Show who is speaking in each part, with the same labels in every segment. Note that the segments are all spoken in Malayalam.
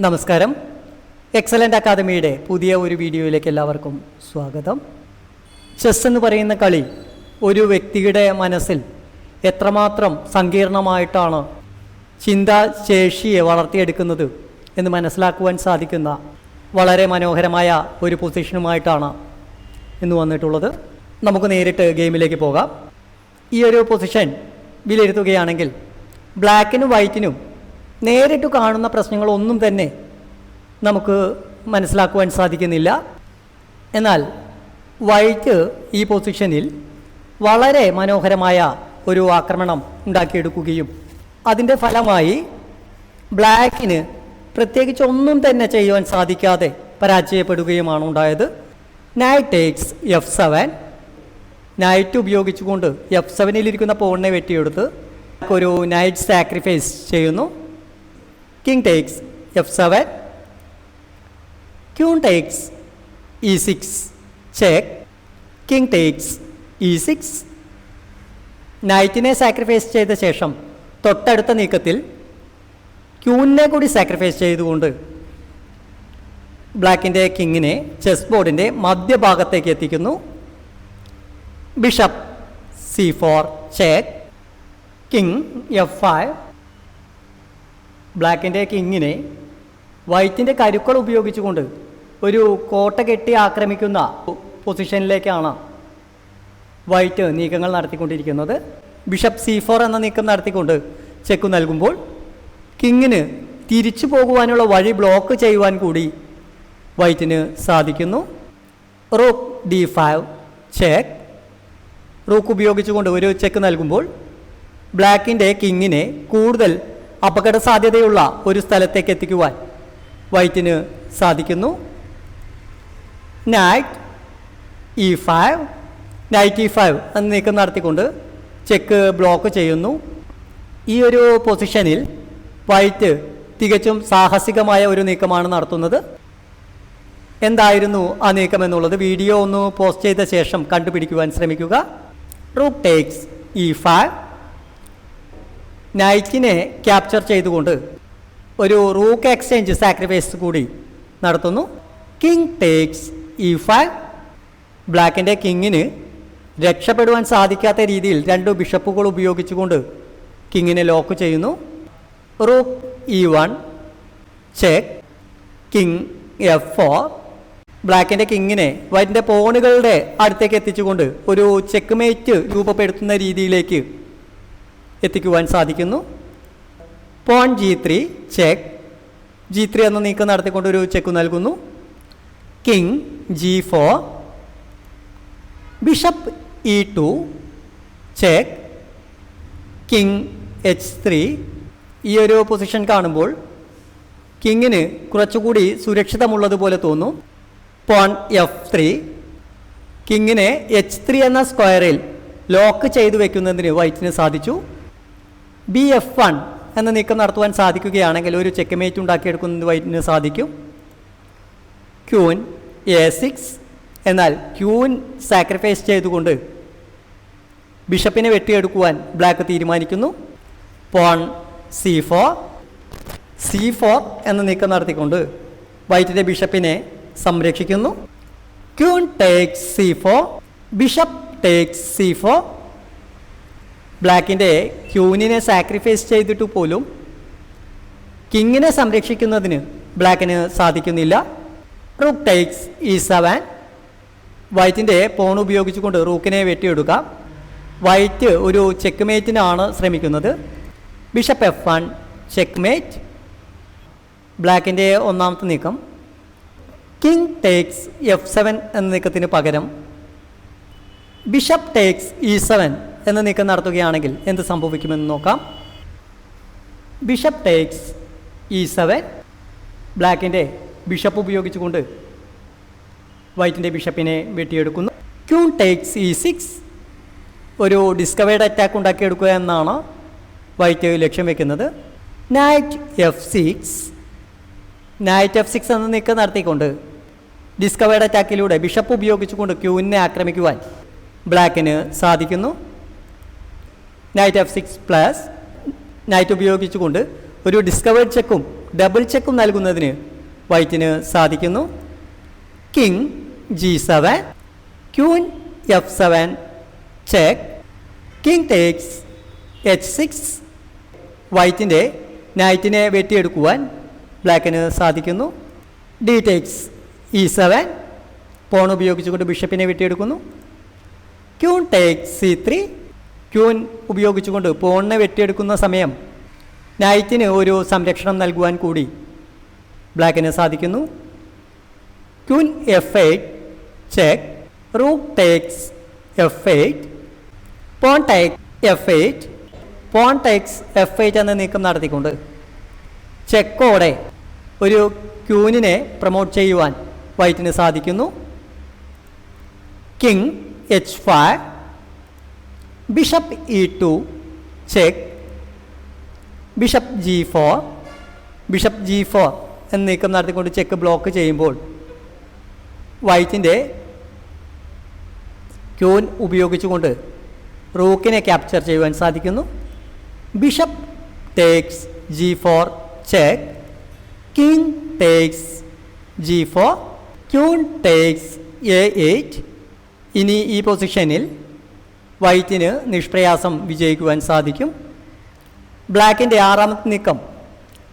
Speaker 1: നമസ്കാരം. എക്സലൻ്റ് അക്കാദമിയുടെ പുതിയ ഒരു വീഡിയോയിലേക്ക് എല്ലാവർക്കും സ്വാഗതം. ചെസ് എന്ന് പറയുന്ന കളി ഒരു വ്യക്തിയുടെ മനസ്സിൽ എത്രമാത്രം സങ്കീർണമായിട്ടാണ് ചിന്താശേഷിയെ വളർത്തിയെടുക്കുന്നത് എന്ന് മനസ്സിലാക്കുവാൻ സാധിക്കുന്ന വളരെ മനോഹരമായ ഒരു പൊസിഷനുമായിട്ടാണ് ഇന്ന് വന്നിട്ടുള്ളത്. നമുക്ക് നേരിട്ട് ഗെയിമിലേക്ക് പോകാം. ഈ ഒരു പൊസിഷൻ വിലയിരുത്തുകയാണെങ്കിൽ ബ്ലാക്കിനും വൈറ്റിനും നേരിട്ട് കാണുന്ന പ്രശ്നങ്ങളൊന്നും തന്നെ നമുക്ക് മനസ്സിലാക്കുവാൻ സാധിക്കുന്നില്ല. എന്നാൽ വൈറ്റ് ഈ പൊസിഷനിൽ വളരെ മനോഹരമായ ഒരു ആക്രമണം ഉണ്ടാക്കിയെടുക്കുകയും അതിൻ്റെ ഫലമായി ബ്ലാക്കിന് പ്രത്യേകിച്ച് ഒന്നും തന്നെ ചെയ്യുവാൻ സാധിക്കാതെ പരാജയപ്പെടുകയുമാണ് ഉണ്ടായത്. Night takes F7. നൈറ്റ് ഉപയോഗിച്ചുകൊണ്ട് F7-ലിരിക്കുന്ന പോണിനെ വെട്ടിയെടുത്ത് ഒരു നൈറ്റ് സാക്രിഫൈസ് ചെയ്യുന്നു. King takes F7. Queen takes E6 check. King takes E6. നൈറ്റിനെ സാക്രിഫൈസ് ചെയ്ത ശേഷം തൊട്ടടുത്ത നീക്കത്തിൽ ക്യൂണിനെ കൂടി സാക്രിഫൈസ് ചെയ്തുകൊണ്ട് ബ്ലാക്കിൻ്റെ കിങ്ങിനെ ചെസ് ബോർഡിൻ്റെ മധ്യഭാഗത്തേക്ക് എത്തിക്കുന്നു. Bishop C4 check. King F5. ബ്ലാക്കിൻ്റെ കിങ്ങിനെ വൈറ്റിൻ്റെ കരുക്കൾ ഉപയോഗിച്ചുകൊണ്ട് ഒരു കോട്ട കെട്ടി ആക്രമിക്കുന്ന പൊസിഷനിലേക്കാണ് വൈറ്റ് നീക്കങ്ങൾ നടത്തിക്കൊണ്ടിരിക്കുന്നത്. ബിഷപ്പ് C4 എന്ന നീക്കം നടത്തിക്കൊണ്ട് ചെക്ക് നൽകുമ്പോൾ കിങ്ങിന് തിരിച്ചു പോകുവാനുള്ള വഴി ബ്ലോക്ക് ചെയ്യുവാൻ കൂടി വൈറ്റിന് സാധിക്കുന്നു. Rook D5 check. റൂക്ക് ഉപയോഗിച്ചുകൊണ്ട് ഒരു ചെക്ക് നൽകുമ്പോൾ ബ്ലാക്കിൻ്റെ കിങ്ങിനെ കൂടുതൽ അപകട സാധ്യതയുള്ള ഒരു സ്ഥലത്തേക്ക് എത്തിക്കുവാൻ വൈറ്റിന് സാധിക്കുന്നു. Night E5. നൈറ്റ് E5 എന്ന നീക്കം നടത്തിക്കൊണ്ട് ചെക്ക് ബ്ലോക്ക് ചെയ്യുന്നു. ഈ ഒരു പൊസിഷനിൽ വൈറ്റ് തികച്ചും സാഹസികമായ ഒരു നീക്കമാണ് നടത്തുന്നത്. എന്തായിരുന്നു ആ നീക്കം എന്നുള്ളത് വീഡിയോ ഒന്ന് പോസ്റ്റ് ചെയ്ത ശേഷം കണ്ടുപിടിക്കുവാൻ ശ്രമിക്കുക. Rook takes E5. നൈറ്റിനെ ക്യാപ്ചർ ചെയ്തുകൊണ്ട് ഒരു റൂക്ക് എക്സ്ചേഞ്ച് സാക്രിഫൈസ് കൂടി നടത്തുന്നു. King takes E5. ബ്ലാക്കിൻ്റെ കിങ്ങിന് രക്ഷപ്പെടുവാൻ സാധിക്കാത്ത രീതിയിൽ രണ്ട് ബിഷപ്പുകൾ ഉപയോഗിച്ചുകൊണ്ട് കിങ്ങിനെ ലോക്ക് ചെയ്യുന്നു. Rook E1 check. King F4. ബ്ലാക്കിൻ്റെ കിങ്ങിനെ വൈറ്റിൻ്റെ പോണുകളുടെ അടുത്തേക്ക് എത്തിച്ചുകൊണ്ട് ഒരു ചെക്ക് മേറ്റ് രൂപപ്പെടുത്തുന്ന രീതിയിലേക്ക് എത്തിക്കുവാൻ സാധിക്കുന്നു. Porn G3 check. G3 എന്ന നീക്കം നടത്തിക്കൊണ്ട് ഒരു ചെക്ക് നൽകുന്നു. King G4. Bishop E2 check. King H3. ഈ ഒരു പൊസിഷൻ കാണുമ്പോൾ കിങ്ങിന് കുറച്ചുകൂടി സുരക്ഷിതമുള്ളതുപോലെ തോന്നും. Porn F3. കിങ്ങിനെ H3 എന്ന സ്ക്വയറിൽ ലോക്ക് ചെയ്തു വെക്കുന്നതിന് വൈറ്റിന് സാധിച്ചു. BF1 എന്ന നീക്കം നടത്തുവാൻ സാധിക്കുകയാണെങ്കിൽ ഒരു ചെക്ക് മേറ്റ് ഉണ്ടാക്കിയെടുക്കുന്നതിന് വൈറ്റിന് സാധിക്കും. Queen A6. എന്നാൽ ക്യൂൻ സാക്രിഫൈസ് ചെയ്തുകൊണ്ട് ബിഷപ്പിനെ വെട്ടിയെടുക്കുവാൻ ബ്ലാക്ക് തീരുമാനിക്കുന്നു. Porn C4. C4 എന്ന നീക്കം നടത്തിക്കൊണ്ട് വൈറ്റിൻ്റെ ബിഷപ്പിനെ സംരക്ഷിക്കുന്നു. Queen takes C4. Bishop takes C4. ബ്ലാക്കിൻ്റെ ക്യൂനിനെ സാക്രിഫൈസ് ചെയ്തിട്ട് പോലും കിങ്ങിനെ സംരക്ഷിക്കുന്നതിന് ബ്ലാക്കിന് സാധിക്കുന്നില്ല. Rook takes E7. വൈറ്റിൻ്റെ പോൺ ഉപയോഗിച്ചുകൊണ്ട് റൂക്കിനെ വെട്ടിയെടുക്കാം. വൈറ്റ് ഒരു ചെക്ക് മേറ്റിനാണ് ശ്രമിക്കുന്നത്. Bishop F1 check mate. ബ്ലാക്കിൻ്റെ ഒന്നാമത്തെ നീക്കം കിങ് ടേക്സ് F7 എന്ന നീക്കത്തിന് പകരം ബിഷപ്പ് ടേക്സ് E7 എന്ന നീക്കം നടത്തുകയാണെങ്കിൽ എന്ത് സംഭവിക്കുമെന്ന് നോക്കാം. Bishop takes E7. ബ്ലാക്കിൻ്റെ ബിഷപ്പ് ഉപയോഗിച്ചുകൊണ്ട് വൈറ്റിൻ്റെ ബിഷപ്പിനെ വെട്ടിയെടുക്കുന്നു. Queen takes E6. ഒരു ഡിസ്കവേർഡ് അറ്റാക്ക് ഉണ്ടാക്കിയെടുക്കുക എന്നാണ് വൈറ്റ് ലക്ഷ്യം വയ്ക്കുന്നത്. Night F6. നൈറ്റ് F6 എന്ന നീക്കം നടത്തിക്കൊണ്ട് ഡിസ്കവേർഡ് അറ്റാക്കിലൂടെ ബിഷപ്പ് ഉപയോഗിച്ചുകൊണ്ട് ക്യൂവിനെ ആക്രമിക്കുവാൻ ബ്ലാക്കിന് സാധിക്കുന്നു. നൈറ്റ് F6 പ്ലസ് നൈറ്റ് ഉപയോഗിച്ചുകൊണ്ട് ഒരു ഡിസ്കവേർഡ് ചെക്കും ഡബിൾ ചെക്കും നൽകുന്നതിന് വൈറ്റിന് സാധിക്കുന്നു. King G7, queen F7 check, king takes H6. വൈറ്റിൻ്റെ നൈറ്റിനെ വെട്ടിയെടുക്കുവാൻ ബ്ലാക്കിന് സാധിക്കുന്നു. ഡി ടേക്സ് E7, പോൺ ഉപയോഗിച്ചുകൊണ്ട് ബിഷപ്പിനെ വെട്ടിയെടുക്കുന്നു. ക്യൂൻ ടേക്സ് C3, ക്യൂൻ ഉപയോഗിച്ചുകൊണ്ട് പോണിനെ വെട്ടിയെടുക്കുന്ന സമയം നൈറ്റിന് ഒരു സംരക്ഷണം നൽകുവാൻ കൂടി ബ്ലാക്കിന് സാധിക്കുന്നു. Queen F8 check, rook takes F8, pawn take F8, pawn takes F8 എന്ന നീക്കം നടത്തിക്കൊണ്ട് ചെക്കോടെ ഒരു ക്യൂനിനെ പ്രൊമോട്ട് ചെയ്യുവാൻ വൈറ്റിന് സാധിക്കുന്നു. King H5, bishop E2 check, bishop G4, bishop G4 എന്ന നീക്കം നടത്തിക്കൊണ്ട് ചെക്ക് ബ്ലോക്ക് ചെയ്യുമ്പോൾ വൈറ്റിൻ്റെ ക്യൂൻ ഉപയോഗിച്ചുകൊണ്ട് റൂക്കിനെ ക്യാപ്ചർ ചെയ്യുവാൻ സാധിക്കുന്നു. Bishop takes G4 check, king takes G4, queen takes A8. ഇനി ഈ പൊസിഷനിൽ വൈറ്റിന് നിഷ്പ്രയാസം വിജയിക്കുവാൻ സാധിക്കും. ബ്ലാക്കിൻ്റെ ആറാമത്തെ നീക്കം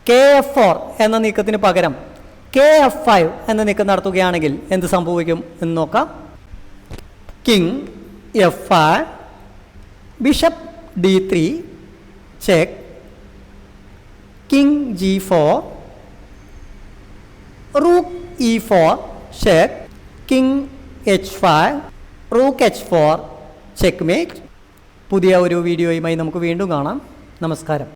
Speaker 1: KF4 എന്ന നീക്കത്തിന് പകരം KF5 എന്ന നീക്കം നടത്തുകയാണെങ്കിൽ എന്ത് സംഭവിക്കും എന്ന് നോക്കാം. King F5, bishop D3 check, king G4, rook E4 check, king H5, rook H4 check mate. പുതിയ ഒരു വീഡിയോയുമായി നമുക്ക് വീണ്ടും കാണാം. നമസ്കാരം.